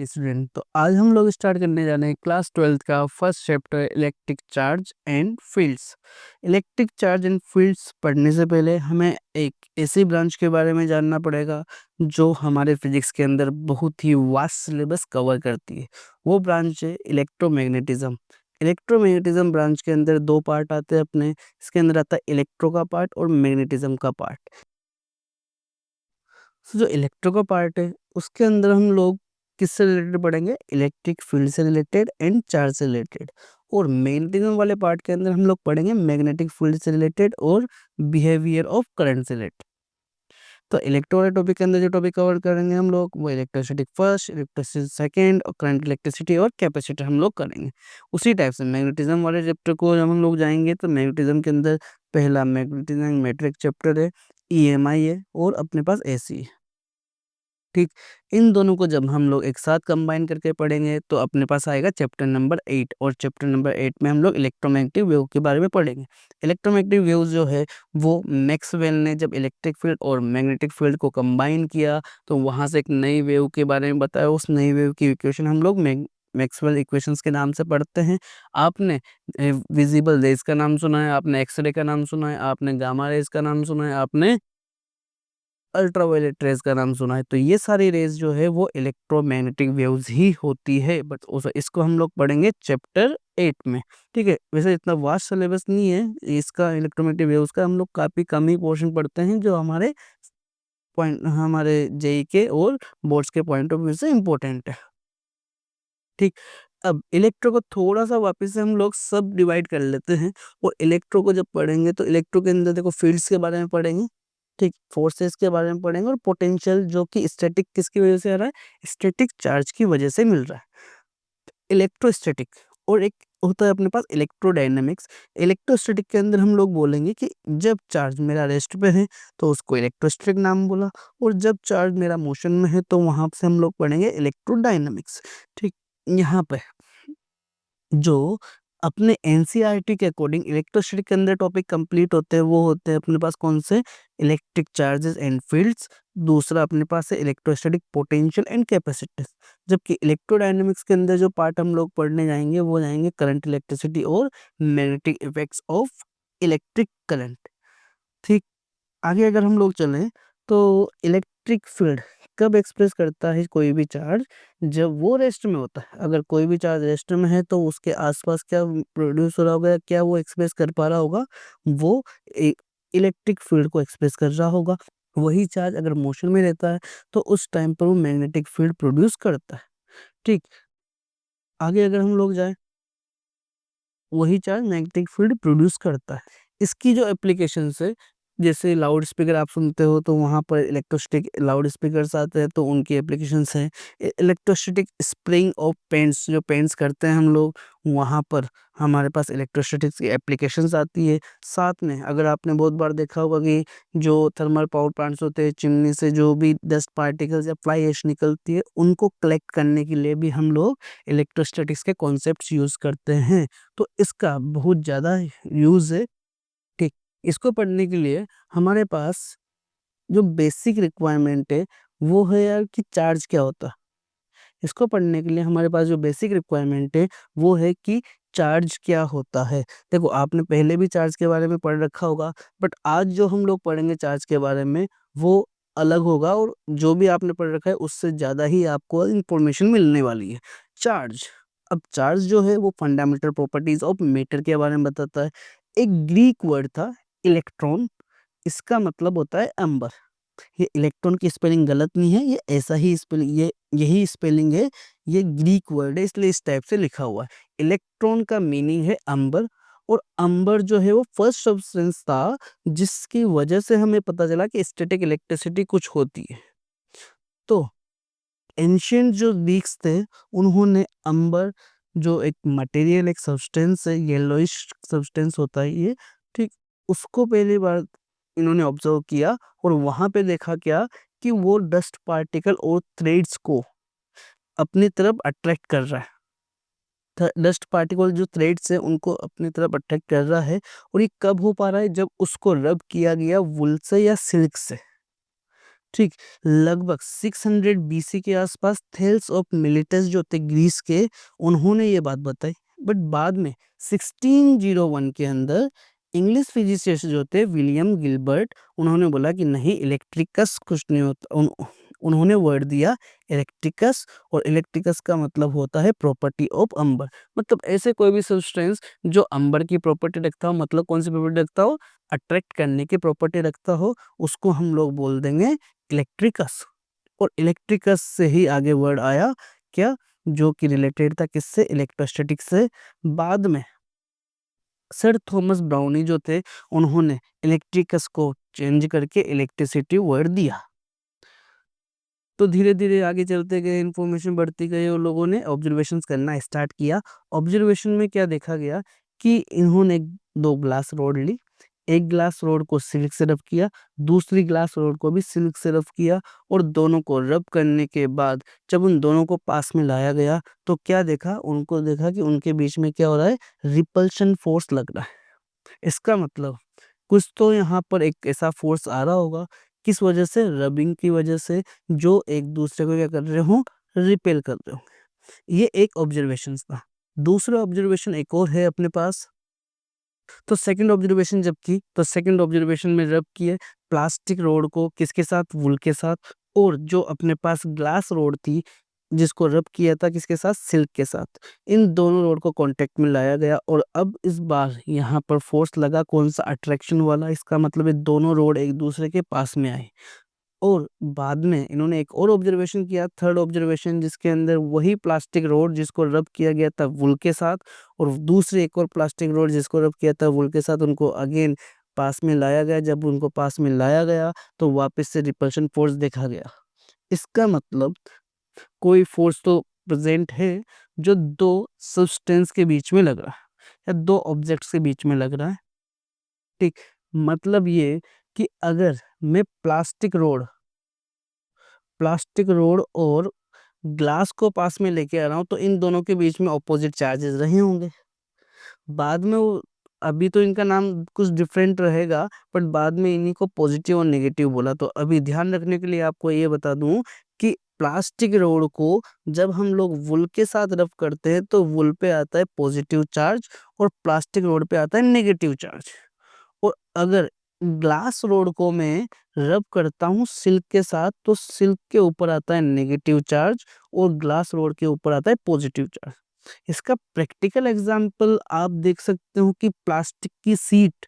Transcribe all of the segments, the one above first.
Student, तो आज हम लोग स्टार्ट करने जा रहे हैं क्लास 12th का first chapter electric charge and fields. Electric charge and fields पढ़ने से पहले हमें एक ऐसी ब्रांच के बारे में जानना पड़ेगा जो हमारे फिजिक्स के अंदर बहुत ही वास्ट सिलेबस कवर करती है। वो ब्रांच है इलेक्ट्रोमैग्नेटिज्म। इलेक्ट्रोमैग्नेटिज्म ब्रांच के अंदर दो पार्ट आते हैं अपने। इसके अंदर आता है इलेक्ट्रो का पार्ट और मैग्नेटिज्म का पार्ट। जो इलेक्ट्रो का पार्ट है उसके अंदर हम लोग किससे रिलेटेड पढ़ेंगे, इलेक्ट्रिक फील्ड से रिलेटेड एंड चार्ज से रिलेटेड। और मैग्नेटिज्म वाले पार्ट के अंदर हम लोग पढ़ेंगे मैग्नेटिक फील्ड से रिलेटेड और बिहेवियर ऑफ करंट से रिलेटेड। तो इलेक्ट्रो वाले टॉपिक के अंदर जो टॉपिक कवर करेंगे हम लोग वो इलेक्ट्रिसिटी फर्स्ट, इलेक्ट्रिसिटी सेकंड और करंट इलेक्ट्रिसिटी और कैपेसिटर हम लोग करेंगे। उसी टाइप से मैग्नेटिज्म वाले चैप्टर को जब हम लोग जाएंगे तो मैग्नेटिज्म के अंदर पहला मैग्नेटिज्म मैट्रिक चैप्टर है, ईएमआई है और अपने पास एसी है। ठीक, इन दोनों को जब हम लोग एक साथ कंबाइन करके पढ़ेंगे तो अपने पास आएगा चैप्टर नंबर 8। और चैप्टर नंबर 8 में हम लोग इलेक्ट्रोमैग्नेटिक वेव के बारे में पढ़ेंगे। इलेक्ट्रोमैग्नेटिक वेव जो है वो मैक्सवेल ने जब इलेक्ट्रिक फील्ड और मैग्नेटिक फील्ड को कंबाइन किया तो वहाँ से एक नई वेव के बारे में बताया। उस नई वेव की इक्वेशन हम लोग मैक्सवेल इक्वेशंस के नाम से पढ़ते हैं। आपने विजिबल रेज का नाम सुना है, आपने एक्सरे का नाम सुना है, आपने गामा रेज का नाम सुना है, आपने अल्ट्रावायलेट रेज का नाम सुना है। तो ये सारी रेज जो है वो इलेक्ट्रोमैग्नेटिक वेव्स ही होती है, बट इसको हम लोग पढ़ेंगे चैप्टर 8 में। ठीक है, वैसे इतना वास्ट सिलेबस नहीं है इसका। इलेक्ट्रोमैग्नेटिक वेव्स का हम लोग काफी कम ही पोर्शन पढ़ते हैं जो हमारे पॉइंट, हमारे जेई के और बोर्ड्स के पॉइंट ऑफ व्यू से इम्पोर्टेंट है। ठीक, अब इलेक्ट्रो को थोड़ा सा वापस से हम लोग सब डिवाइड कर लेते हैं। और इलेक्ट्रो को जब पढ़ेंगे तो इलेक्ट्रो के अंदर देखो फील्ड्स के बारे में पढ़ेंगे, ठीक, फोर्सेस के बारे में पढ़ेंगे और पोटेंशियल जो कि स्टैटिक किसकी वजह से आ रहा है, स्टैटिक चार्ज की वजह से मिल रहा है, इलेक्ट्रोस्टैटिक। और एक होता है अपने पास इलेक्ट्रोडायनेमिक्स। इलेक्ट्रोस्टैटिक के अंदर हम लोग बोलेंगे कि जब चार्ज मेरा रेस्ट पे है तो उसको इलेक्ट्रोस्टैटिक नाम बोला, और जब चार्ज मेरा मोशन में है तो वहां से हम लोग पढ़ेंगे इलेक्ट्रोडायनेमिक्स। ठीक, यहाँ पे जो अपने एनसीईआरटी के अकॉर्डिंग इलेक्ट्रोस्टैटिक के अंदर टॉपिक कंप्लीट होते हैं वो होते हैं अपने पास कौन से, इलेक्ट्रिक चार्जेस एंड फील्ड्स। दूसरा अपने पास है इलेक्ट्रोस्टैटिक पोटेंशियल एंड कैपेसिटेंस। जबकि इलेक्ट्रोडायनेमिक्स के अंदर जो पार्ट हम लोग पढ़ने जाएंगे वो जाएंगे करंट, इलेक्ट्रिसिटी और magnetic effects of electric current. ठीक, आगे अगर हम लोग चलें तो इलेक्ट्रिक फील्ड कब एक्सप्रेस करता है कोई भी चार्ज, जब वो रेस्ट में होता है। अगर कोई भी चार्ज रेस्ट में है तो उसके आसपास क्या प्रोड्यूस हो रहा होगा, क्या वो एक्सप्रेस कर पा रहा होगा, वो इलेक्ट्रिक फील्ड को एक्सप्रेस कर रहा होगा। वही चार्ज अगर मोशन में रहता है तो उस टाइम पर वो मैग्नेटिक फील्ड प्रोड्यूस करता है। ठीक, आगे अगर हम लोग जाए, वही चार्ज मैग्नेटिक फील्ड प्रोड्यूस करता है। इसकी जो एप्लीकेशन है, जैसे लाउड स्पीकर आप सुनते हो तो वहाँ पर इलेक्ट्रोस्टैटिक लाउड स्पीकर्स आते हैं तो उनकी एप्लीकेशंस हैं। इलेक्ट्रोस्टैटिक स्प्रिंग ऑफ पेंट्स, जो पेंट्स करते हैं हम लोग, वहाँ पर हमारे पास इलेक्ट्रोस्टैटिक की एप्लीकेशंस आती है। साथ में अगर आपने बहुत बार देखा होगा कि जो थर्मल पावर प्लांट्स होते हैं, चिमनी से जो भी डस्ट पार्टिकल्स या फ्लाई ऐश निकलती है उनको कलेक्ट करने के लिए भी हम लोग इलेक्ट्रोस्टैटिक्स के कॉन्सेप्ट्स यूज़ करते हैं। तो इसका बहुत ज़्यादा यूज़ है। ठीक, इसको पढ़ने के लिए हमारे पास जो बेसिक रिक्वायरमेंट है वो है यार कि चार्ज क्या होता है। इसको पढ़ने के लिए हमारे पास जो बेसिक रिक्वायरमेंट है वो है कि चार्ज क्या होता है। देखो आपने पहले भी चार्ज के बारे में पढ़ रखा होगा, बट आज जो हम लोग पढ़ेंगे चार्ज के बारे में वो अलग होगा, और जो भी आपने पढ़ रखा है उससे ज़्यादा ही आपको इंफॉर्मेशन मिलने वाली है। चार्ज, अब चार्ज जो है वो फंडामेंटल प्रॉपर्टीज ऑफ मैटर के बारे में बताता है। एक ग्रीक वर्ड था इलेक्ट्रॉन, इसका मतलब होता है अंबर। ये इलेक्ट्रॉन की स्पेलिंग गलत नहीं है, ये ऐसा ही स्पेलिंग, ये यही स्पेलिंग है। ये ग्रीक वर्ड है इसलिए इस टाइप से लिखा हुआ है। इलेक्ट्रॉन का मीनिंग है अंबर, और अंबर जो है वो फर्स्ट सब्सटेंस था जिसकी वजह से हमें पता चला कि स्टैटिक इलेक्ट्रिसिटी कुछ होती है। तो एंशियंट जो ग्रीक्स थे उन्होंने अंबर, जो एक मटेरियल, एक सब्सटेंस है, येलोइश सब्सटेंस होता है ये, ठीक, उसको पहली बार इन्होंने ऑब्जर्व किया और वहां पे देखा क्या कि वो डस्ट पार्टिकल और थ्रेड्स को अपनी तरफ अट्रैक्ट कर रहा है। डस्ट पार्टिकल जो थ्रेड्स है उनको अपनी तरफ अट्रैक्ट कर रहा है। और ये कब हो पा रहा है, जब उसको रब किया गया वुल से या सिल्क से। ठीक, लगभग 600 बीसी के आसपास थेल्स ऑफ मिलिटस जो थे ग्रीस के, उन्होंने ये बात बताई। बट बाद में 1601 के अंदर इंग्लिश फिजिसिस्ट जो थे विलियम गिलबर्ट, उन्होंने बोला कि नहीं, इलेक्ट्रिकस कुछ नहीं होता। उन्होंने वर्ड दिया इलेक्ट्रिकस, और इलेक्ट्रिकस का मतलब होता है प्रॉपर्टी ऑफ अंबर। मतलब ऐसे कोई भी सब्सटेंस जो अंबर की प्रॉपर्टी रखता हो, मतलब कौन सी प्रॉपर्टी रखता हो, अट्रैक्ट करने की प्रॉपर्टी रखता हो, उसको हम लोग बोल देंगे इलेक्ट्रिकस। और इलेक्ट्रिकस से ही आगे वर्ड आया क्या, जो कि रिलेटेड था किससे, इलेक्ट्रोस्टैटिक से। बाद में सर थॉमस ब्राउनी जो थे, उन्होंने इलेक्ट्रिकस को चेंज करके इलेक्ट्रिसिटी वर्ड दिया। तो धीरे धीरे आगे चलते गए, इंफॉर्मेशन बढ़ती गई और लोगों ने ऑब्जर्वेशंस करना स्टार्ट किया। ऑब्जर्वेशन में क्या देखा गया कि इन्होंने दो ग्लास रोड ली, एक ग्लास रोड को सिल्क से रब किया, दूसरी ग्लास रोड को भी सिल्क से रब किया, और दोनों को रब करने के बाद जब उन दोनों को पास में लाया गया तो क्या देखा, उनको देखा कि उनके बीच में क्या हो रहा है, रिपल्शन फोर्स लग रहा है। इसका मतलब कुछ तो यहाँ पर एक ऐसा फोर्स आ रहा होगा, किस वजह से, रबिंग की वजह से, जो एक दूसरे को क्या कर रहे हो, रिपेल कर रहे हो। ये एक ऑब्जर्वेशन था। दूसरा ऑब्जर्वेशन एक और है अपने पास। तो सेकंड ऑब्जर्वेशन जब की, तो सेकंड ऑब्जर्वेशन में रब किए प्लास्टिक रोड को किसके साथ, वुल के साथ, और जो अपने पास ग्लास रोड थी जिसको रब किया था किसके साथ, सिल्क के साथ। इन दोनों रोड को कांटेक्ट में लाया गया, और अब इस बार यहाँ पर फोर्स लगा कौन सा, अट्रैक्शन वाला। इसका मतलब ये दोनों रोड एक दूसरे के पास में आए। और बाद में इन्होंने एक और ऑब्जर्वेशन किया, थर्ड ऑब्जर्वेशन, जिसके अंदर वही प्लास्टिक रोड जिसको रब किया गया था वुल के साथ, और दूसरी एक और प्लास्टिक रोड जिसको रब किया था वुल के साथ, उनको अगेन पास में लाया गया। जब उनको पास में लाया गया तो वापस से रिपल्शन फोर्स देखा गया। इसका मतलब कोई फोर्स तो प्रेजेंट है जो दो सब्सटेंस के बीच में लग रहा है, या दो ऑब्जेक्ट्स के बीच में लग रहा है। ठीक, मतलब ये कि अगर मैं प्लास्टिक रोड और ग्लास को पास में लेके आ रहा हूं, तो इन दोनों के बीच में ऑपोजिट चार्जेस रहे होंगे। बाद में वो, अभी तो इनका नाम कुछ डिफरेंट रहेगा, बट बाद में इन्हीं को पॉजिटिव और नेगेटिव बोला। तो अभी ध्यान रखने के लिए आपको ये बता दूं कि प्लास्टिक रोड को जब हम लोग वुल के साथ रब करते हैं तो वुल पे आता है पॉजिटिव चार्ज, और प्लास्टिक रोड पे आता है नेगेटिव चार्ज। और अगर ग्लास रोड को मैं रब करता हूँ सिल्क के साथ, तो सिल्क के ऊपर आता है नेगेटिव चार्ज, और ग्लास रोड के ऊपर आता है पॉजिटिव चार्ज। इसका प्रैक्टिकल एग्जांपल आप देख सकते हो कि प्लास्टिक की सीट,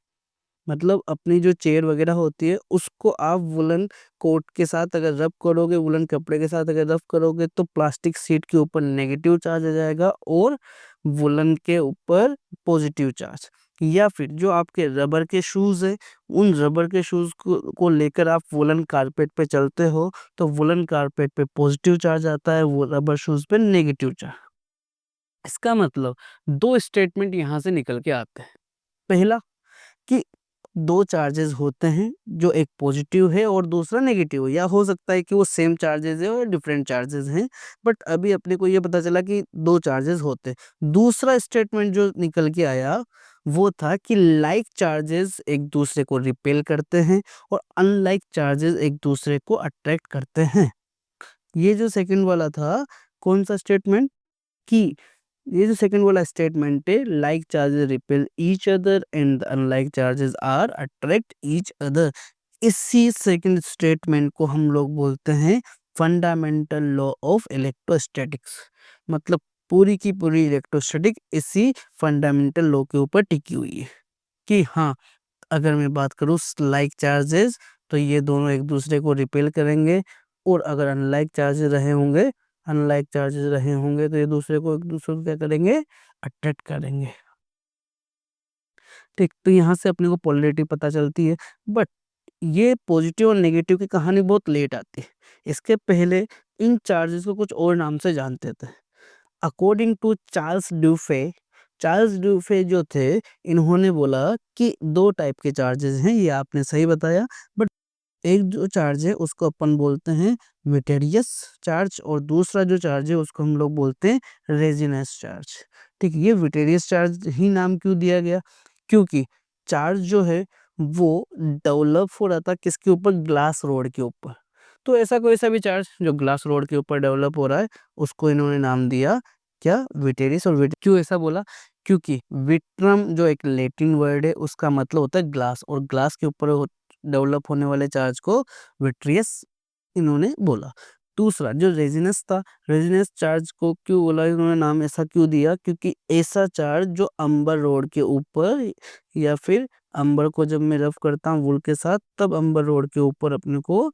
मतलब अपनी जो चेयर वगैरह होती है, उसको आप वुलन कोट के साथ अगर रब करोगे, वुलन कपड़े के साथ अगर रब करोगे, तो प्लास्टिक सीट के ऊपर नेगेटिव चार्ज आ जाएगा और वुलन के ऊपर पॉजिटिव चार्ज। या फिर जो आपके रबर के शूज है, उन रबर के शूज को लेकर आप वुलन कारपेट पे चलते हो, तो वुलन कारपेट पे पॉजिटिव चार्ज आता है, वो रबर शूज पे नेगेटिव चार्ज। इसका मतलब दो स्टेटमेंट यहां से निकल के आते हैं। पहला कि दो चार्जेस होते हैं, जो एक पॉजिटिव है और दूसरा नेगेटिव है, या हो सकता है कि वो सेम चार्जेस है और डिफरेंट चार्जेस हैं। बट अभी अपने को ये पता चला कि दो चार्जेस होते हैं। दूसरा स्टेटमेंट जो निकल के आया वो था कि लाइक चार्जेस एक दूसरे को रिपेल करते हैं, और अनलाइक चार्जेस एक दूसरे को अट्रैक्ट करते हैं। ये जो सेकंड वाला था, कौन सा स्टेटमेंट, कि ये जो सेकंड वाला स्टेटमेंट है, like charges repel each other and unlike charges are attract each other, इसी सेकंड स्टेटमेंट को हम लोग बोलते हैं फंडामेंटल लॉ ऑफ इलेक्ट्रोस्टैटिक्स। मतलब पूरी की पूरी इलेक्ट्रोस्टैटिक इसी फंडामेंटल लॉ के ऊपर टिकी हुई है कि हाँ, अगर मैं बात करूँ लाइक चार्जेस, तो ये दोनों एक दूसरे को रिपेल करेंगे, और अगर अनलाइक चार्जेस रहे होंगे तो ये दूसरे को एक दूसरे को क्या करेंगे, अट्रैक्ट करेंगे। ठीक, तो यहाँ से अपने को पोलैरिटी पता चलती है। बट ये पॉजिटिव और नेगेटिव की कहानी बहुत लेट आती है। इसके पहले इन चार्जेस को कुछ और नाम से जानते थे। अकॉर्डिंग टू चार्ल्स ड्यूफे जो थे, इन्होंने बोला कि दो टाइप के चार्जेस हैं, ये आपने सही बताया। बट एक जो चार्ज है उसको अपन बोलते हैं विटेरियस चार्ज, और दूसरा जो चार्ज है उसको हम लोग बोलते हैं रेजिनेस चार्ज। ठीक, ये विटेरियस चार्ज ही नाम क्यों दिया गया, क्योंकि चार्ज जो है वो डेवलप हो रहा था किसके ऊपर, ग्लास रोड के ऊपर। तो ऐसा कोई सा भी चार्ज जो ग्लास रोड के ऊपर डेवलप हो रहा है उसको इन्होंने नाम दिया क्या, विटेरिस। और क्यों ऐसा बोला, क्योंकि विट्रम जो एक लैटिन वर्ड है उसका मतलब होता है ग्लास, और ग्लास के ऊपर डेवलप होने वाले चार्ज को विट्रियस इन्होंने बोला। दूसरा जो रेजिनस था, रेजिनस चार्ज को क्यों बोला इन्होंने, नाम ऐसा क्यों दिया, क्योंकि ऐसा चार्ज जो अंबर रोड के ऊपर, या फिर अंबर को जब मैं रफ करता हूँ वुल के साथ तब अंबर रोड के ऊपर अपने को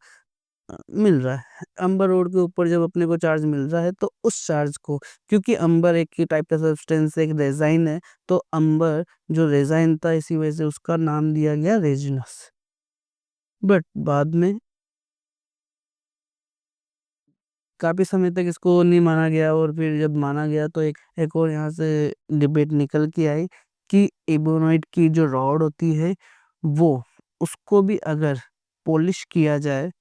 मिल रहा है, अंबर रोड के ऊपर जब अपने को चार्ज मिल रहा है तो उस चार्ज को, क्योंकि अंबर एक टाइप का सब्सटेंस, एक रेजाइन है, तो अंबर जो रेजाइन था इसी वजह से उसका नाम दिया गया रेजिनस। बट बाद में काफी समय तक इसको नहीं माना गया, और फिर जब माना गया तो एक और यहाँ से डिबेट निकल के आई कि एबोनाइट की जो रॉड होती है वो, उसको भी अगर पॉलिश किया जाए,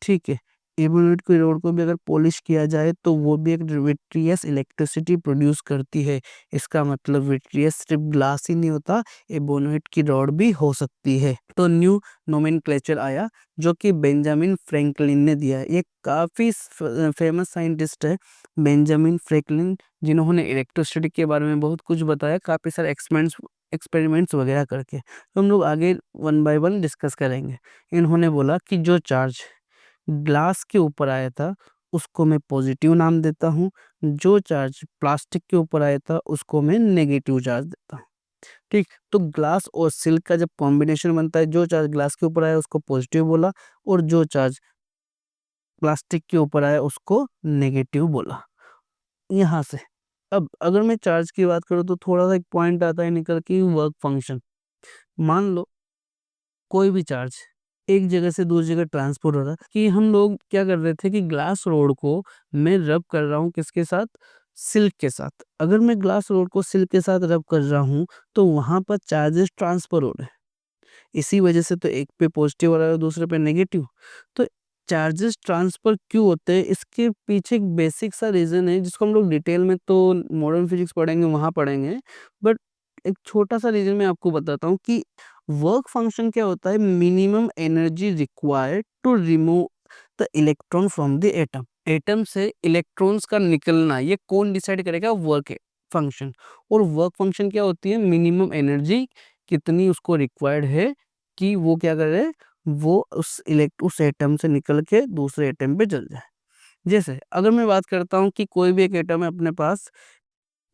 ठीक है, एबोनाइट की रोड को भी अगर पॉलिश किया जाए तो वो भी एक विट्रियस इलेक्ट्रिसिटी प्रोड्यूस करती है। इसका मतलब विट्रियस सिर्फ ग्लास ही नहीं होता, एबोनाइट की रॉड भी हो सकती है। तो न्यू नोमेनक्लेचर आया जो कि बेंजामिन फ्रैंकलिन ने दिया है। ये काफी फेमस साइंटिस्ट है बेंजामिन फ्रैंकलिन, जिन्होंने इलेक्ट्रिसिटी के बारे में बहुत कुछ बताया, काफी सारे एक्सपेरिमेंट्स वगैरह करके। तो हम लोग आगे वन बाय वन डिस्कस करेंगे। इन्होंने बोला कि जो चार्ज ग्लास के ऊपर आया था उसको मैं पॉजिटिव नाम देता हूँ, जो चार्ज प्लास्टिक के ऊपर आया था उसको मैं नेगेटिव चार्ज देता हूँ। ठीक, तो ग्लास और सिल्क का जब कॉम्बिनेशन बनता है, जो चार्ज ग्लास के ऊपर आया उसको पॉजिटिव बोला, और जो चार्ज प्लास्टिक के ऊपर आया उसको नेगेटिव बोला। यहाँ से अब अगर मैं चार्ज की बात करूँ तो थोड़ा सा एक पॉइंट आता है निकल की, वर्क फंक्शन। मान लो कोई भी चार्ज एक जगह से दूसरी जगह ट्रांसफर हो रहा है, कि हम लोग क्या कर रहे थे कि ग्लास रोड को मैं रब कर रहा हूँ किसके साथ, सिल्क के साथ। अगर मैं ग्लास रोड को सिल्क के साथ रब कर रहा हूँ तो वहां पर चार्जेस ट्रांसफर हो रहे हैं, इसी वजह से तो एक पे पॉजिटिव हो रहा है दूसरे पे नेगेटिव। तो चार्जेस ट्रांसफर क्यों होते हैं, इसके पीछे एक बेसिक सा रीजन है जिसको हम लोग डिटेल में तो मॉडर्न फिजिक्स पढ़ेंगे वहां पढ़ेंगे, बट एक छोटा सा रीजन मैं आपको बताता हूँ कि वर्क फंक्शन क्या होता है, minimum energy required to remove the electron from the atom. Atom से इलेक्ट्रॉन्स का निकलना ये कौन डिसाइड करेगा, वर्क फंक्शन। और वर्क फंक्शन क्या होती है, मिनिमम एनर्जी कितनी उसको रिक्वायर्ड है कि वो क्या करे, वो उस एटम से निकल के दूसरे एटम पे चल जाए। जैसे अगर मैं बात करता हूँ कि कोई भी एक एटम है अपने पास,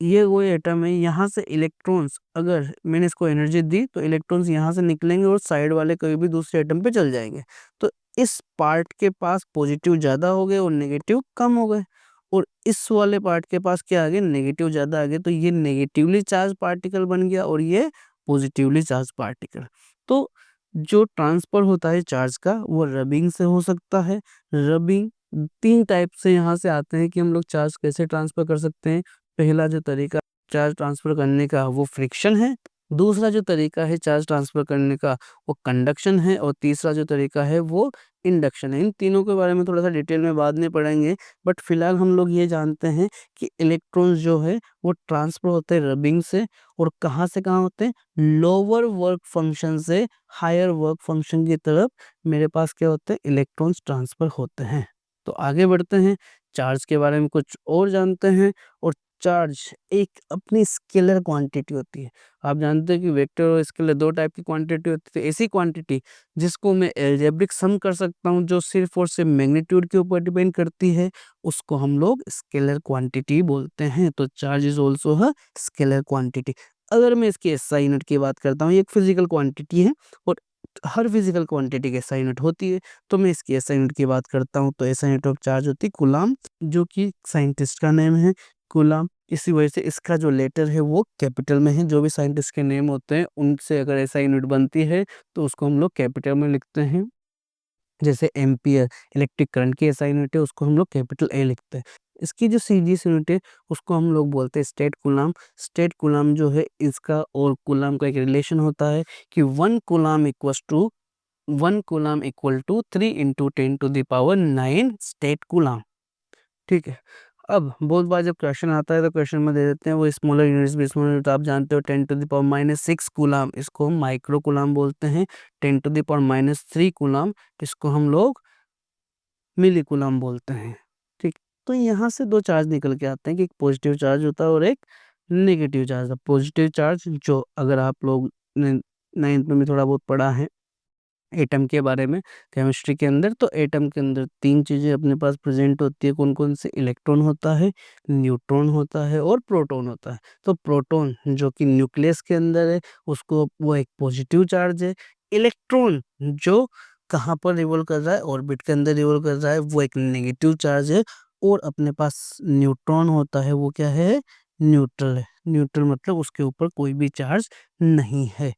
ये वो एटम है, यहाँ से इलेक्ट्रॉन्स अगर मैंने इसको एनर्जी दी तो इलेक्ट्रॉन्स यहाँ से निकलेंगे और साइड वाले कोई भी दूसरे एटम पे चल जाएंगे। तो इस पार्ट के पास पॉजिटिव ज़्यादा हो गए और नेगेटिव कम हो गए, और इस वाले पार्ट के पास क्या आ गए, नेगेटिव ज़्यादा आ गए, तो ये नेगेटिवली चार्ज पार्टिकल बन गया और ये पॉजिटिवली चार्ज पार्टिकल। तो जो ट्रांसफर होता है चार्ज का वो रबिंग से हो सकता है। रबिंग तीन टाइप से यहाँ से आते हैं कि हम लोग चार्ज कैसे ट्रांसफर कर सकते हैं। पहला जो तरीका चार्ज ट्रांसफर करने का वो फ्रिक्शन है, दूसरा जो तरीका है चार्ज ट्रांसफर करने का वो कंडक्शन है, और तीसरा जो तरीका है वो इंडक्शन है। इन तीनों के बारे में थोड़ा सा डिटेल में बाद में पढ़ेंगे, बट फिलहाल हम लोग ये जानते हैं कि इलेक्ट्रॉन्स जो है वो ट्रांसफर होते हैं रबिंग से, और कहाँ से कहाँ होते हैं, लोअर वर्क फंक्शन से हायर वर्क फंक्शन की तरफ मेरे पास क्या होते हैं, इलेक्ट्रॉन्स ट्रांसफर होते हैं। तो आगे बढ़ते हैं, चार्ज के बारे में कुछ और जानते हैं। और चार्ज एक अपनी स्केलर क्वांटिटी होती है। आप जानते हैं कि वेक्टर और स्केलर दो टाइप की क्वांटिटी होती है। ऐसी क्वांटिटी जिसको मैं एल्जेब्रिक सम कर सकता हूँ, जो सिर्फ और सिर्फ मैग्नीट्यूड के ऊपर डिपेंड करती है, उसको हम लोग स्केलर क्वांटिटी बोलते हैं। तो चार्ज इज ऑल्सो है स्केलर क्वांटिटी। अगर मैं इसकी एसआई यूनिट की बात करता हूँ, ये एक फिजिकल क्वांटिटी है और हर फिजिकल क्वांटिटी की एसआई यूनिट होती है। तो मैं इसकी एसआई यूनिट की बात करता हूँ तो एसआई यूनिट ऑफ चार्ज होती है कूलाम, जो कि साइंटिस्ट का नेम है कूलाम। इसी वजह से इसका जो लेटर है वो कैपिटल में है। जो भी साइंटिस्ट के नेम होते हैं उनसे अगर ऐसा यूनिट बनती है तो उसको हम लोग कैपिटल में लिखते हैं। जैसे एम्पियर इलेक्ट्रिक करंट की ऐसा यूनिट है, उसको हम लोग कैपिटल ए लिखते हैं। इसकी जो सीजीएस यूनिट है उसको हम लोग बोलते हैं स्टेट कूलाम। स्टेट कूलाम जो है इसका और कूलाम का एक रिलेशन होता है कि 1 coulomb equal to 3 × 10⁻⁹ statcoulomb. ठीक है, अब बहुत बार जब क्वेश्चन आता है तो क्वेश्चन में दे देते हैं वो स्मॉलर यूनिट्स भी। स्मॉलर यूनिट आप जानते हो 10⁻⁻6 कूलाम, इसको हम माइक्रो कूलाम बोलते हैं। 10⁻³ कूलाम, इसको हम लोग मिली कूलम बोलते हैं। ठीक, तो यहाँ से दो चार्ज निकल के आते हैं कि एक पॉजिटिव चार्ज होता है और एक नेगेटिव चार्ज। पॉजिटिव चार्ज जो अगर आप लोग ने 9th में भी थोड़ा बहुत पढ़ा है एटम के बारे में केमिस्ट्री के अंदर, तो एटम के अंदर तीन चीजें अपने पास प्रेजेंट होती है। कौन कौन से? इलेक्ट्रॉन होता है, न्यूट्रॉन होता है और प्रोटॉन होता है। तो प्रोटॉन जो कि न्यूक्लियस के अंदर है, उसको वो एक पॉजिटिव चार्ज है। इलेक्ट्रॉन जो कहाँ पर रिवॉल्व कर रहा है? ऑर्बिट के अंदर रिवॉल्व कर रहा है, वो एक नेगेटिव चार्ज है। और अपने पास न्यूट्रॉन होता है, वो क्या है? न्यूट्रल है। न्यूट्रल मतलब उसके ऊपर कोई भी चार्ज नहीं है।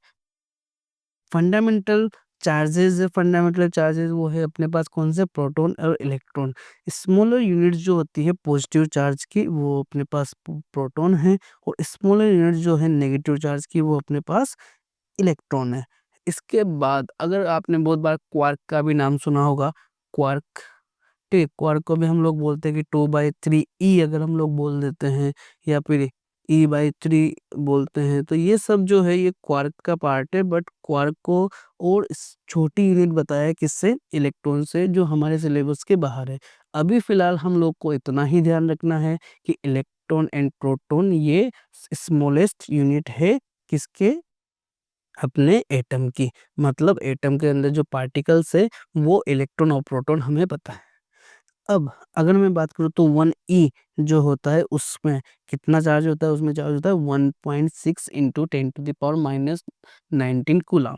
फंडामेंटल चार्जेस, फंडामेंटल चार्जेस वो है अपने पास कौन से? प्रोटॉन और इलेक्ट्रॉन। स्मॉलर यूनिट जो होती है पॉजिटिव चार्ज की, वो अपने पास प्रोटॉन है, और स्मॉलर यूनिट जो है नेगेटिव चार्ज की, वो अपने पास इलेक्ट्रॉन है। इसके बाद अगर आपने बहुत बार क्वार्क का भी नाम सुना होगा, क्वार्क। ठीक है, क्वार्क को भी हम लोग बोलते हैं कि 2/3 अगर हम लोग बोल देते हैं, या फिर E/3 बोलते हैं, तो ये सब जो है ये क्वार्क का पार्ट है। बट क्वार्क को और छोटी यूनिट बताया है किससे? इलेक्ट्रॉन से, जो हमारे सिलेबस के बाहर है। अभी फिलहाल हम लोग को इतना ही ध्यान रखना है कि इलेक्ट्रॉन एंड प्रोटॉन ये स्मॉलेस्ट यूनिट है किसके? अपने एटम की। मतलब एटम के अंदर जो पार्टिकल्स है वो इलेक्ट्रॉन और प्रोटॉन हमें पता है। अब अगर मैं बात करूँ तो 1e जो होता है उसमें कितना चार्ज होता है? उसमें चार्ज होता है 1.6 इंटू 10⁻⁹ कूलम।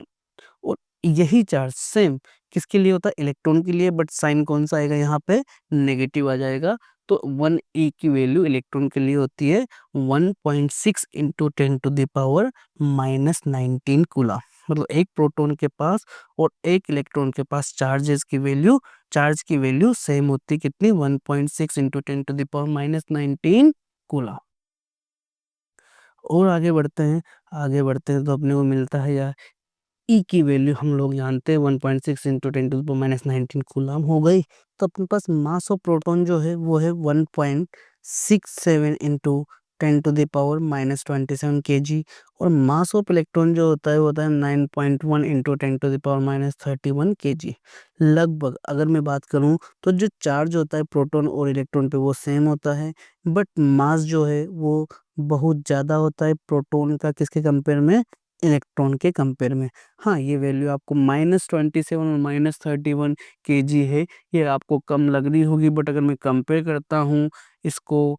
और यही चार्ज सेम किसके लिए होता है? इलेक्ट्रॉन के लिए। बट साइन कौन सा आएगा यहाँ पे? नेगेटिव आ जाएगा। तो 1e की वैल्यू इलेक्ट्रॉन के लिए होती है 1.6 इंटू 10⁻⁹ कूलम। मतलब एक प्रोटॉन के पास और एक इलेक्ट्रॉन के पास चार्ज की वैल्यू सेम होती है। कितनी? 1.6 इंटू 10⁻⁹ कूलम। और आगे बढ़ते हैं तो अपने को मिलता है यार ई की वैल्यू हम लोग जानते हैं 1.6 इंटू 10⁻⁹ कूलम हो गई। तो अपने पास मास ऑफ प्रोटॉन जो है वो है 1.67 इंटू 10⁻⁻27 kg। और मास ऑफ इलेक्ट्रॉन जो होता है वो होता है 9.1 इंटू 10⁻31 kg। लगभग अगर मैं बात करूं तो जो चार्ज होता है प्रोटॉन और इलेक्ट्रॉन पे वो सेम होता है, बट मास जो है वो बहुत ज़्यादा होता है प्रोटॉन का किसके कंपेयर में? इलेक्ट्रॉन के कंपेयर में। हाँ, ये वैल्यू आपको -27 और -31 kg है, ये आपको कम लग रही होगी। बट अगर मैं कंपेयर करता हूँ इसको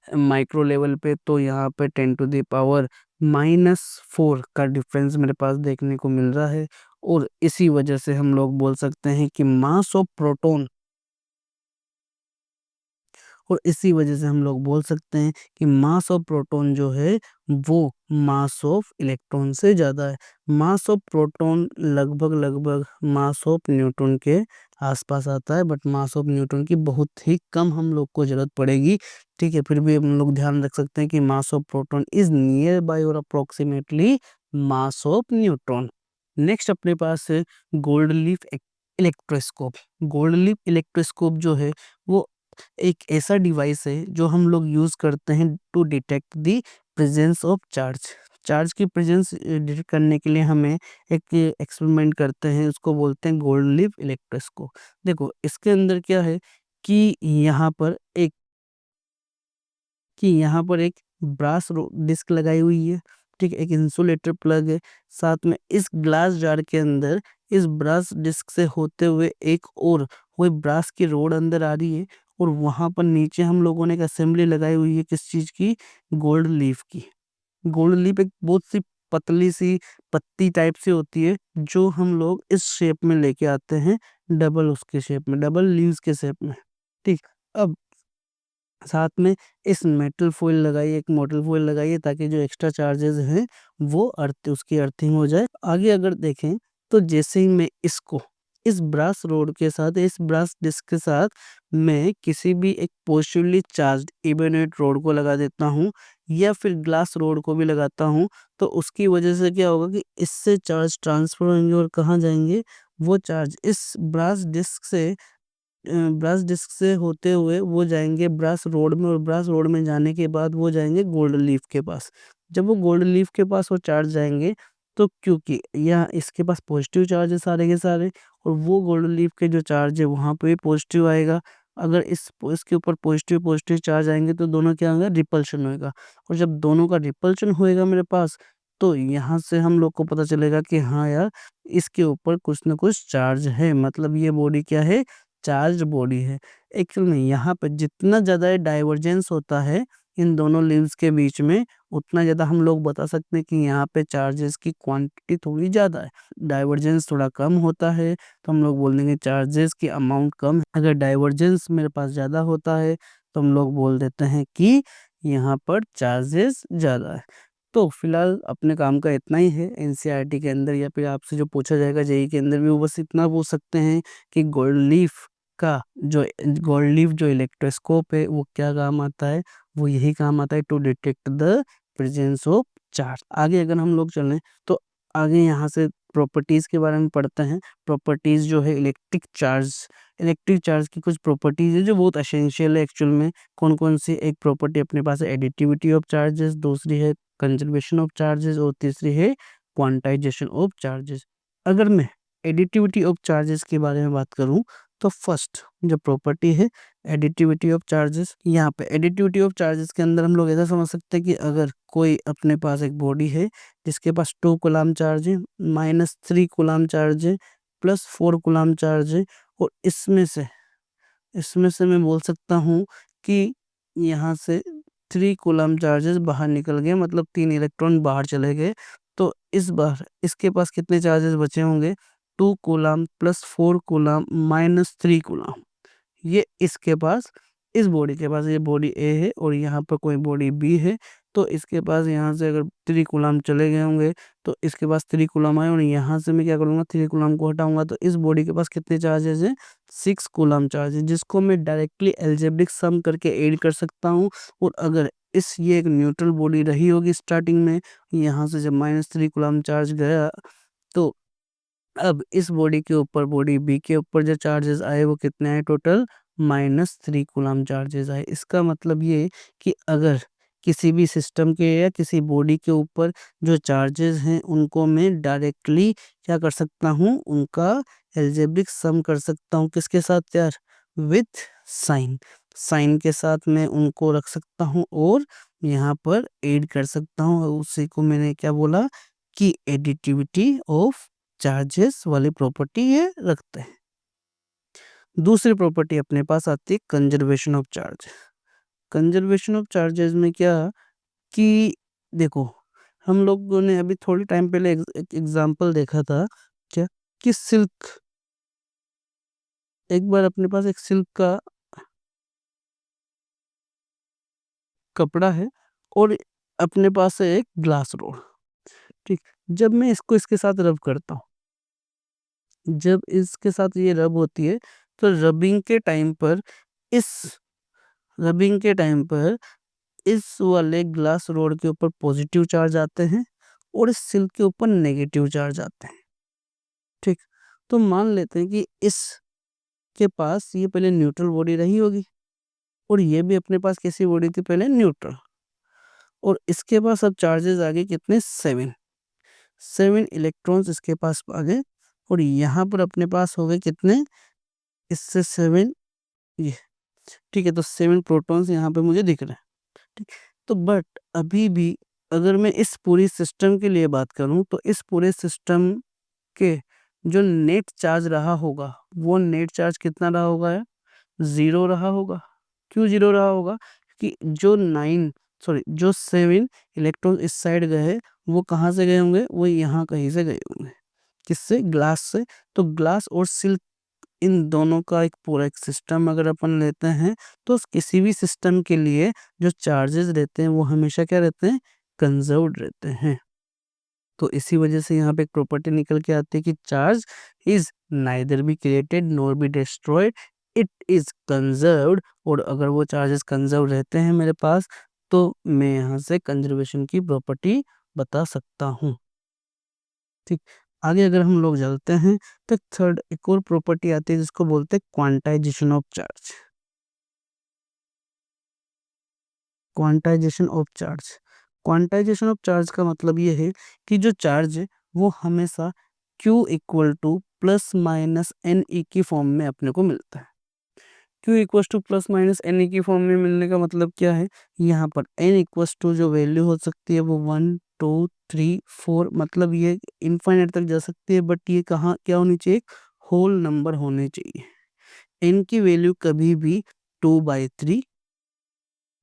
माइक्रो लेवल पे, तो यहाँ पे 10⁻⁻4 का डिफरेंस मेरे पास देखने को मिल रहा है। और इसी वजह से हम लोग बोल सकते हैं कि मास ऑफ प्रोटॉन, और इसी वजह से हम लोग बोल सकते हैं कि मास ऑफ प्रोटॉन जो है वो मास ऑफ इलेक्ट्रॉन से ज़्यादा है। मास ऑफ प्रोटॉन लगभग लगभग मास ऑफ न्यूट्रॉन के आसपास आता है, बट मास ऑफ न्यूट्रॉन की बहुत ही कम हम लोग को ज़रूरत पड़ेगी। ठीक है, फिर भी हम लोग ध्यान रख सकते हैं कि mass of proton is near by और approximately mass of neutron. Next अपने पास है gold leaf electroscope. Gold leaf electroscope जो है वो एक ऐसा डिवाइस है जो हम लोग यूज करते हैं to detect the presence of charge. Charge की प्रेजेंस डिटेक्ट करने के लिए हमें एक एक्सपेरिमेंट करते हैं, उसको बोलते हैं गोल्ड लीफ इलेक्ट्रोस्कोप। देखो इसके अंदर क्या है कि यहाँ पर एक ब्रास डिस्क लगाई हुई है। ठीक है, एक इंसुलेटर प्लग है। साथ में इस ग्लास जार के अंदर इस ब्रास डिस्क से होते हुए एक और वही ब्रास की रोड अंदर आ रही है। और वहां पर नीचे हम लोगों ने एक असेंबली लगाई हुई है किस चीज की? गोल्ड लीफ की। गोल्ड लीफ एक बहुत सी पतली सी पत्ती टाइप से होती है, जो हम लोग इस शेप में लेके आते हैं, डबल उसके शेप में, डबल लीव्स के शेप में। ठीक, अब साथ में इस मेटल फॉइल लगाइए, एक मेटल फॉइल लगाइए, ताकि जो एक्स्ट्रा चार्जेस हैं वो उसकी अर्थिंग हो जाए। आगे अगर देखें तो जैसे ही मैं इसको इस ब्रास रोड के साथ, इस ब्रास डिस्क के साथ मैं किसी भी एक पॉजिटिवली चार्ज्ड इबोनेट रोड को लगा देता हूँ, या फिर ग्लास रोड को भी लगाता हूँ, तो उसकी वजह से क्या होगा कि इससे चार्ज ट्रांसफर होंगे और कहाँ जाएंगे? वो चार्ज इस ब्रास डिस्क से होते हुए वो जाएंगे ब्रास रोड में, और ब्रास रोड में जाने के बाद वो जाएंगे गोल्ड लीफ के पास। जब वो गोल्ड लीफ के पास वो चार्ज जाएंगे तो क्योंकि यह इसके पास पॉजिटिव चार्ज है सारे के सारे, और वो गोल्डन लीफ के जो चार्ज है वहाँ पे भी पॉजिटिव आएगा। अगर इसके ऊपर पॉजिटिव पॉजिटिव चार्ज आएंगे तो दोनों क्या होगा, रिपल्शन होएगा। और जब दोनों का रिपल्शन होएगा मेरे पास, तो यहाँ से हम लोग को पता चलेगा कि हाँ यार, इसके ऊपर कुछ ना कुछ चार्ज है, मतलब ये बॉडी क्या है, चार्ज बॉडी है। एक्चुअल में यहाँ पर जितना ज़्यादा डाइवर्जेंस होता है इन दोनों लीव्स के बीच में, उतना ज़्यादा हम लोग बता सकते हैं कि यहाँ पे चार्जेस की क्वांटिटी थोड़ी ज़्यादा है। डाइवर्जेंस थोड़ा कम होता है तो हम लोग बोल देंगे चार्जेस की अमाउंट कम है। अगर डाइवर्जेंस मेरे पास ज़्यादा होता है तो हम लोग बोल देते हैं कि यहाँ पर चार्जेस ज़्यादा है। तो फिलहाल अपने काम का इतना ही है एनसीईआरटी के अंदर, या फिर आपसे जो पूछा जाएगा जेई के अंदर भी, वो बस इतना पूछ सकते हैं कि का जो गोल्ड लीफ जो इलेक्ट्रोस्कोप है वो क्या काम आता है। वो यही काम आता है to detect the presence of charge. आगे अगर हम लोग चलें तो आगे यहाँ से प्रॉपर्टीज के बारे में पढ़ते हैं। प्रॉपर्टीज जो है इलेक्ट्रिक चार्ज की कुछ प्रॉपर्टीज है जो बहुत एसेंशियल है एक्चुअल में। कौन कौन सी, एक प्रॉपर्टी अपने पास है एडिटिविटी ऑफ चार्जेस, दूसरी है कंजर्वेशन ऑफ चार्जेस, और तीसरी है क्वांटाइजेशन ऑफ चार्जेस। अगर मैं एडिटिविटी ऑफ चार्जेस के बारे में बात करूं तो फर्स्ट जो प्रॉपर्टी है एडिटिविटी ऑफ चार्जेस, यहाँ पे एडिटिविटी ऑफ चार्जेस के अंदर हम लोग ऐसा समझ सकते हैं कि अगर कोई अपने पास एक बॉडी है जिसके पास 2 कूलम चार्ज है, -3 कूलम चार्ज है, +4 कूलम चार्ज है, और इसमें से मैं बोल सकता हूँ कि यहाँ से 3 कूलम चार्जेस बाहर निकल गए, मतलब 3 इलेक्ट्रॉन बाहर चले गए। तो इस बार इसके पास कितने चार्जेस बचे होंगे, 2 कूलम +4 कूलम -3 कूलम। ये इसके पास, इस बॉडी के पास, ये बॉडी ए है और यहाँ पर कोई बॉडी बी है। तो इसके पास यहाँ से अगर 3 कूलम चले गए होंगे तो इसके पास 3 कूलम आए, और यहाँ से मैं क्या करूँगा, 3 कूलम को हटाऊंगा तो इस बॉडी के पास कितने चार्जेस हैं, 6 कूलम चार्जेस, जिसको मैं डायरेक्टली एल्जेब्रिक सम करके ऐड कर सकता हूँ। और अगर ये एक न्यूट्रल बॉडी रही होगी स्टार्टिंग में, यहाँ से जब -3 कूलम चार्ज गया, तो अब इस बॉडी के ऊपर, बॉडी बी के ऊपर जो चार्जेस आए वो कितने आए, टोटल -3 कूलम चार्जेस आए। इसका मतलब ये कि अगर किसी भी सिस्टम के या किसी बॉडी के ऊपर जो चार्जेस हैं उनको मैं डायरेक्टली क्या कर सकता हूँ, उनका एल्जेब्रिक सम कर सकता हूँ। किसके साथ यार, विथ साइन, साइन के साथ मैं उनको रख सकता हूँ और यहाँ पर ऐड कर सकता हूँ। उसी को मैंने क्या बोला कि एडिटिविटी ऑफ चार्जेस वाली प्रॉपर्टी ये रखते हैं। दूसरी प्रॉपर्टी अपने पास आती है conservation of charge. Conservation of charges में क्या कि देखो, हम लोगों ने अभी थोड़ी टाइम पहले एक एग्जांपल देखा था, क्या कि सिल्क, एक बार अपने पास एक सिल्क का कपड़ा है और अपने पास है एक ग्लास रोड। ठीक, जब मैं इसको इसके साथ रब करता हूँ, जब इसके साथ ये रब होती है तो इस रबिंग के टाइम पर इस वाले ग्लास रोड के ऊपर पॉजिटिव चार्ज आते हैं और इस सिल्क के ऊपर नेगेटिव चार्ज आते हैं। ठीक, तो मान लेते हैं कि इसके पास ये पहले न्यूट्रल बॉडी रही होगी और ये भी अपने पास कैसी बॉडी थी, पहले न्यूट्रल, और इसके पास अब चार्जेस आ गए कितने, 7 इलेक्ट्रॉन्स इसके पास आ गए, और यहाँ पर अपने पास हो गए कितने, इससे 7, ये ठीक है, तो 7 प्रोटॉन्स यहाँ पे मुझे दिख रहे हैं। ठीक, तो बट अभी भी अगर मैं इस पूरी सिस्टम के लिए बात करूं तो इस पूरे सिस्टम के जो नेट चार्ज रहा होगा, वो नेट चार्ज कितना रहा होगा यार, 0 रहा होगा। क्यों 0 रहा होगा, कि जो 7 इलेक्ट्रॉन इस साइड गए, वो कहाँ से गए होंगे, वो यहाँ कहीं से गए होंगे, किससे, ग्लास से। तो ग्लास और सिल्क, इन दोनों का एक पूरा एक सिस्टम अगर अपन लेते हैं तो किसी भी सिस्टम के लिए जो चार्जेस रहते हैं वो हमेशा क्या रहते हैं, कंजर्व्ड रहते हैं। तो इसी वजह से यहाँ पे एक प्रॉपर्टी निकल के आती है कि charge is neither be created nor be destroyed, it is conserved. और अगर वो चार्जेस कंजर्व रहते हैं मेरे पास तो मैं यहाँ से कंजर्वेशन की प्रॉपर्टी बता सकता हूँ। ठीक, आगे अगर हम लोग चलते हैं तो थर्ड एक और प्रॉपर्टी आती है जिसको बोलते हैं quantization of charge. Quantization of charge, quantization of charge का मतलब ये है कि जो चार्ज है वो हमेशा Q equal to plus minus N E की फॉर्म में अपने को मिलता है। Q equal to plus minus N E की फॉर्म में मिलने का मतलब क्या है, यहाँ पर n इक्वल टू जो वैल्यू हो सकती है वो 1 2 3 4, मतलब ये इनफाइनाइट तक जा सकती है, बट ये कहाँ क्या होनी चाहिए, होल नंबर होने चाहिए। n की वैल्यू कभी भी 2/3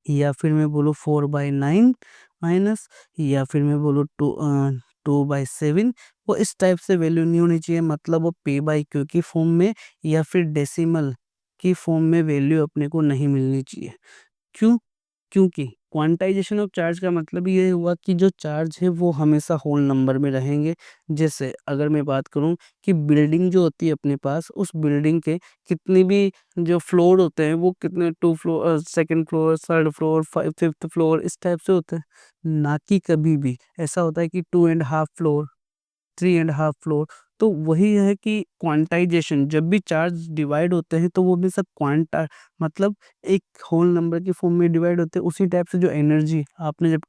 या फिर मैं बोलूँ 4/9 माइनस, या फिर मैं बोलूँ 2/7, वो इस टाइप से वैल्यू नहीं होनी चाहिए, मतलब वो p/q की फॉर्म में या फिर डेसिमल की फॉर्म में वैल्यू अपने को नहीं मिलनी चाहिए। क्यों? क्योंकि क्वांटाइजेशन ऑफ चार्ज का मतलब ये हुआ कि जो चार्ज है वो हमेशा होल नंबर में रहेंगे। जैसे अगर मैं बात करूं कि बिल्डिंग जो होती है अपने पास, उस बिल्डिंग के कितने भी जो फ्लोर होते हैं वो कितने, 2 floor, second floor, third floor, fifth floor, इस टाइप से होते हैं। ना कि कभी भी ऐसा होता है कि 2.5 फ्लोर, 3.5 फ्लोर। तो वही है कि क्वांटाइजेशन, जब भी चार्ज डिवाइड होते हैं तो वो भी सब क्वांटा, मतलब एक होल नंबर की फॉर्म में डिवाइड होते हैं। उसी टाइप से जो एनर्जी आपने जब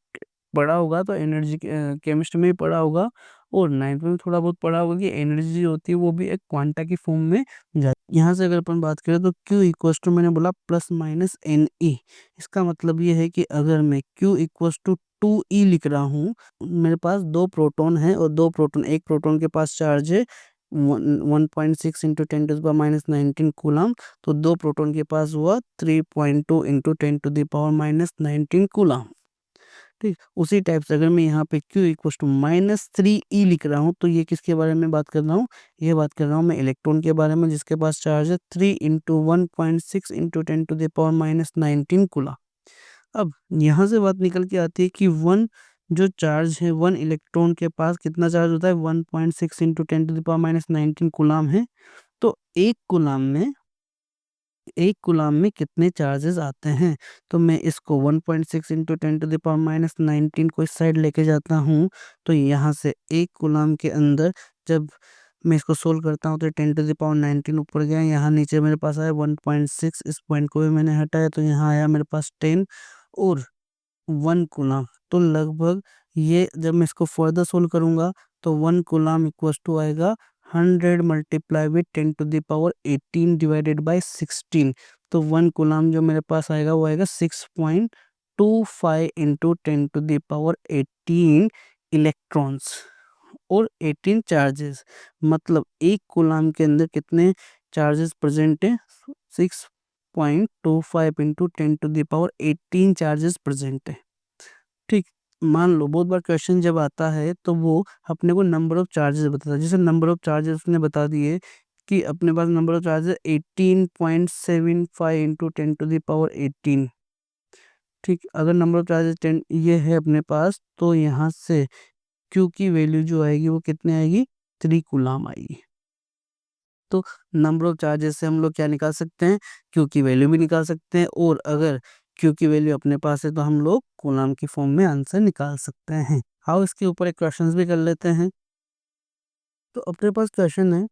पढ़ा होगा तो एनर्जी केमिस्ट्री में ही पढ़ा होगा, और नाइन्थ में भी थोड़ा बहुत पढ़ा होगा कि एनर्जी होती है वो भी एक क्वांटा की फॉर्म में जाती है। यहाँ से अगर अपन बात करें तो Q इक्वल्स टू, मैंने बोला प्लस माइनस एन ई, इसका मतलब ये है कि अगर मैं Q इक्वल्स टू 2e लिख रहा हूँ, मेरे पास दो प्रोटॉन है और दो प्रोटॉन, एक प्रोटॉन के पास चार्ज है 1.6 इंटू 10⁻19 कूलम, तो दो प्रोटॉन के पास हुआ 3.2 इंटू 10⁻19 कूलम। ठीक, उसी टाइप से अगर मैं यहाँ पे Q इक्वल टू -3e लिख रहा हूँ तो ये किसके बारे में बात कर रहा हूँ, ये बात कर रहा हूँ मैं इलेक्ट्रॉन के बारे में, जिसके पास चार्ज है 3 इंटू 1.6 इंटू 10⁻19 कूलम। अब यहाँ से बात निकल के आती है कि वन जो चार्ज है, वन इलेक्ट्रॉन के पास कितना चार्ज होता है, 1.6 इंटू 10⁻19 कूलम है। तो एक गुलाम में कितने चार्जेस आते हैं, तो मैं इसको 1.6 इंटू 10⁻19 को इस साइड लेके जाता हूँ। तो यहाँ से एक गुलाम के अंदर जब मैं इसको सोल्व करता हूँ तो 10⁻19 ऊपर गया, यहाँ नीचे मेरे पास आया 1.6, इस पॉइंट को भी मैंने हटाया तो यहाँ आया मेरे पास 10 और 1 गुलाम। तो लगभग ये जब मैं इसको फर्दर सोल्व करूंगा तो 1 गुलाम इक्वल टू आएगा 100 मल्टीप्लाई विथ 10⁻18 डिवाइडेड बाई 16। तो 1 गुलाम जो मेरे पास आएगा वो आएगा 6.25 इंटू 10⁻18 इलेक्ट्रॉन्स और 18 चार्जेस। मतलब एक गुलाम के अंदर कितने चार्जेस प्रेजेंट है, 6.25 इंटू 10⁻18 चार्जेस प्रेजेंट है। ठीक, मान लो बहुत बार क्वेश्चन जब आता है तो वो अपने को नंबर ऑफ चार्जेस बताता है। जैसे नंबर ऑफ चार्जेस उसने बता दिए कि अपने पास नंबर ऑफ चार्जेस 18.75 इंटू 10⁻18। ठीक, अगर नंबर ऑफ चार्जेस 10 ये है अपने पास, तो यहाँ से Q की वैल्यू जो आएगी वो कितने आएगी, 3 गुलाम आएगी। तो नंबर ऑफ चार्जेस से हम लोग क्या निकाल सकते हैं, Q की वैल्यू भी निकाल सकते हैं, और अगर Q की वैल्यू अपने पास है तो हम लोग कूलम की फॉर्म में आंसर निकाल सकते हैं। हाउ, इसके ऊपर एक क्वेश्चंस भी कर लेते हैं। तो अपने पास क्वेश्चन है,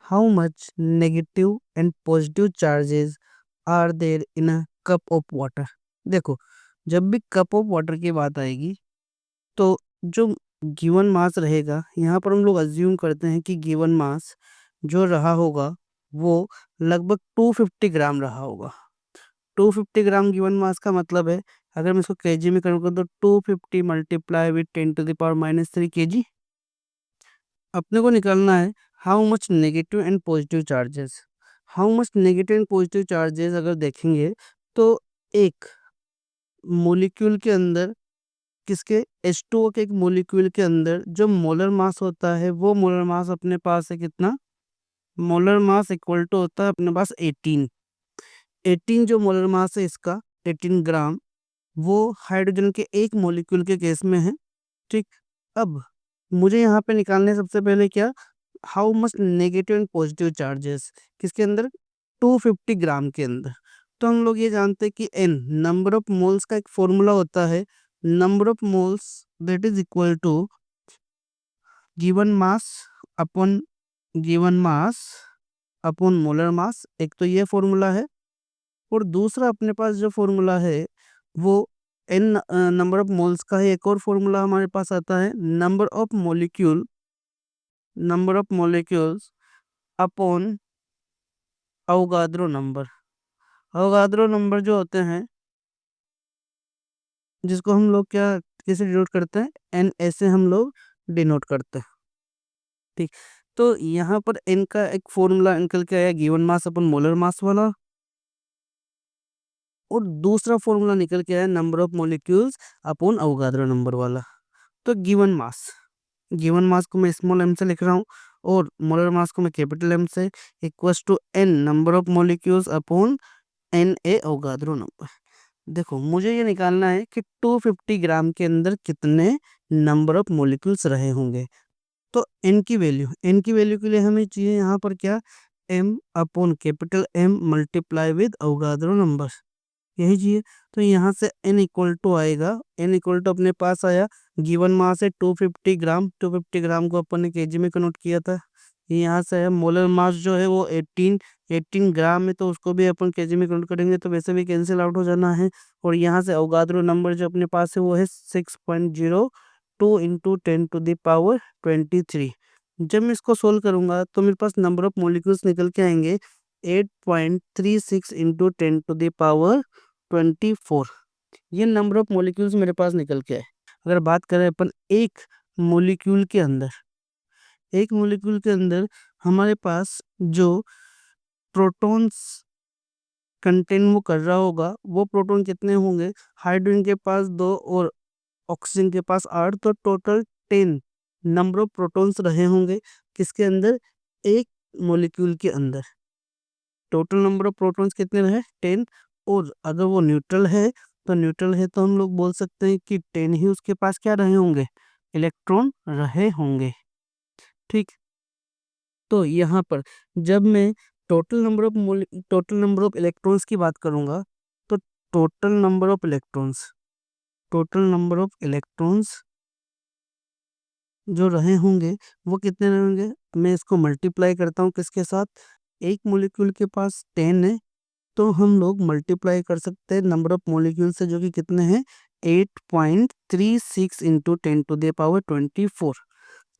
how much negative and positive charges are there in a cup of water. देखो, जब भी कप ऑफ वाटर की बात आएगी तो जो गिवन मास रहेगा, यहाँ पर हम लोग अज्यूम करते हैं कि गिवन मास जो रहा होगा वो लगभग 250 ग्राम रहा होगा। 250 ग्राम गिवन मास का मतलब है, अगर मैं इसको केजी में करूँगा तो 250 मल्टीप्लाई विथ 10⁻³ केजी। अपने को निकालना है how much negative and positive charges. How much negative and positive charges अगर देखेंगे तो एक मोलिक्यूल के अंदर, किसके, H2O के एक मोलिक्यूल के अंदर जो मोलर मास होता है वो मोलर मास अपने पास है कितना, मोलर मास इक्वल टू होता है अपने पास 18 जो मोलर मास है इसका 18 ग्राम, वो हाइड्रोजन के एक मॉलिक्यूल के केस में है। ठीक, अब मुझे यहाँ पे निकालने हैं सबसे पहले क्या, how much negative and positive charges किसके अंदर, 250 ग्राम के अंदर। तो हम लोग ये जानते हैं कि n नंबर ऑफ मोल्स का एक फॉर्मूला होता है, number of moles that is equal to given mass upon given mass upon molar mass. एक तो ये फॉर्मूला है, और दूसरा अपने पास जो फॉर्मूला है वो एन नंबर ऑफ मोल्स का है। एक और फॉर्मूला हमारे पास आता है, number of molecule number of molecules upon Avogadro number. Avogadro number जो होते हैं, जिसको हम लोग क्या कैसे डिनोट करते हैं, एन ऐसे हम लोग डिनोट करते हैं। ठीक, तो यहाँ पर एन का एक फॉर्मूला निकल के आया, गिवन मास अपन मोलर मास वाला, और दूसरा फॉर्मूला निकल के आया number of molecules upon Avogadro number वाला। तो गिवन मास को मैं स्मॉल एम से लिख रहा हूँ, और मोलर मास को मैं कैपिटल एम से, equals to N number of molecules upon N A Avogadro number. देखो मुझे ये निकालना है कि 250 ग्राम के अंदर कितने नंबर ऑफ मॉलिक्यूल्स रहे होंगे। तो एन की वैल्यू के लिए हमें चाहिए यहाँ पर क्या, M upon capital M multiply with Avogadro number, यही चाहिए। तो यहाँ से n इक्वल टू आएगा, n इक्वल टू अपने पास आया, गिवन मास है 250 ग्राम, 250 ग्राम को अपन ने केजी में कन्वर्ट किया था। यहाँ से है मोलर मास जो है वो 18 ग्राम है, तो उसको भी अपन केजी में कन्वर्ट करेंगे तो वैसे भी कैंसिल आउट हो जाना है। और यहाँ से अवोगाद्रो नंबर जो अपने पास है वो है 6.02 इंटू 10⁻23। जब मैं इसको सोल्व करूंगा तो मेरे पास नंबर ऑफ मॉलिक्यूल्स निकल के आएंगे 8.36 इंटू 10⁻24। ये नंबर ऑफ मॉलिक्यूल्स मेरे पास निकल के आए। अगर बात करें अपन मॉलिक्यूल के अंदर एक मॉलिक्यूल के अंदर हमारे पास जो प्रोटॉन्स कंटेन वो कर रहा होगा, वो प्रोटॉन कितने होंगे, हाइड्रोजन के पास 2 और ऑक्सीजन के पास 8, तो टोटल 10 नंबर ऑफ प्रोटॉन्स रहे होंगे किसके अंदर, एक मॉलिक्यूल के अंदर। टोटल नंबर ऑफ प्रोटॉन्स कितने रहे, 10। और अगर वो न्यूट्रल है तो हम लोग बोल सकते हैं कि 10 ही उसके पास क्या रहे होंगे, इलेक्ट्रॉन रहे होंगे। ठीक, तो यहाँ पर जब मैं टोटल नंबर ऑफ इलेक्ट्रॉन्स की बात करूंगा, तो टोटल नंबर ऑफ इलेक्ट्रॉन्स जो रहे होंगे वो कितने रहे होंगे, मैं इसको मल्टीप्लाई करता हूँ किसके साथ, एक मॉलिक्यूल के पास 10 है, तो हम लोग मल्टीप्लाई कर सकते हैं नंबर ऑफ मॉलिक्यूल से, जो कि कितने हैं 8.36 इंटू 10⁻24।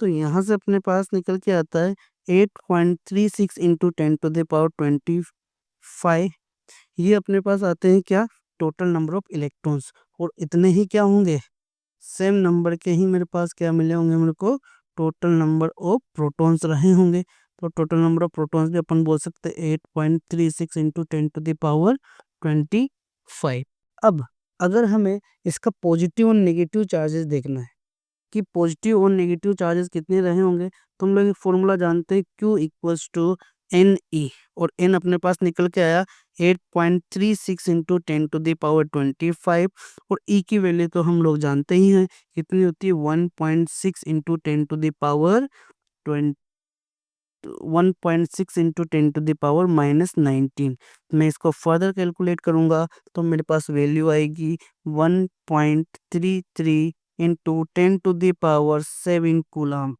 तो यहाँ से अपने पास निकल के आता है 8.36 इंटू 10⁻25। ये अपने पास आते हैं क्या, टोटल नंबर ऑफ इलेक्ट्रॉन्स। और इतने ही क्या होंगे, सेम नंबर के ही मेरे पास क्या मिले होंगे मेरे को, टोटल नंबर ऑफ प्रोटॉन्स रहे होंगे। तो टोटल नंबर ऑफ प्रोटॉन्स भी अपन बोल सकते हैं 8.36 इंटू 10⁻25। अब अगर हमें इसका पॉजिटिव और नेगेटिव चार्जेस देखना है कि पॉजिटिव और नेगेटिव चार्जेस कितने रहे होंगे, तो हम लोग एक फॉर्मूला जानते हैं, Q equals to N E, और n अपने पास निकल के आया 8.36 इंटू 10⁻25। और e की वैल्यू तो हम लोग जानते ही हैं कितनी होती है, 1.6 इंटू 10⁻19। मैं इसको फर्दर कैलकुलेट करूंगा तो मेरे पास वैल्यू आएगी 1.33 इंटू 10⁻7 कूलम।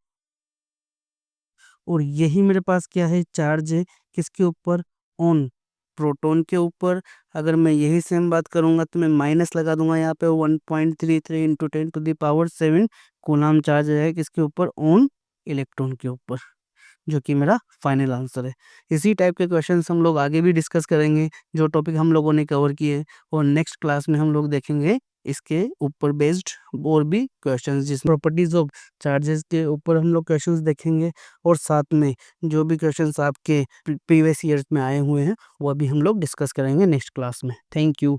और यही मेरे पास क्या है, चार्ज है किसके ऊपर, ऑन प्रोटॉन के ऊपर। अगर मैं यही सेम बात करूंगा तो मैं माइनस लगा दूंगा यहाँ पे, 1.33 इंटू 10⁻7 कूलम चार्ज है किसके ऊपर, ऑन इलेक्ट्रॉन के ऊपर, जो कि मेरा फाइनल आंसर है। इसी टाइप के क्वेश्चंस हम लोग आगे भी डिस्कस करेंगे, जो टॉपिक हम लोगों ने कवर किए, और नेक्स्ट क्लास में हम लोग देखेंगे इसके ऊपर बेस्ड और भी क्वेश्चंस, जिस प्रॉपर्टीज ऑफ चार्जेस के ऊपर हम लोग क्वेश्चंस देखेंगे। और साथ में जो भी क्वेश्चंस आपके प्रीवियस ईयर्स में आए हुए हैं वो भी हम लोग डिस्कस करेंगे नेक्स्ट क्लास में। Thank you.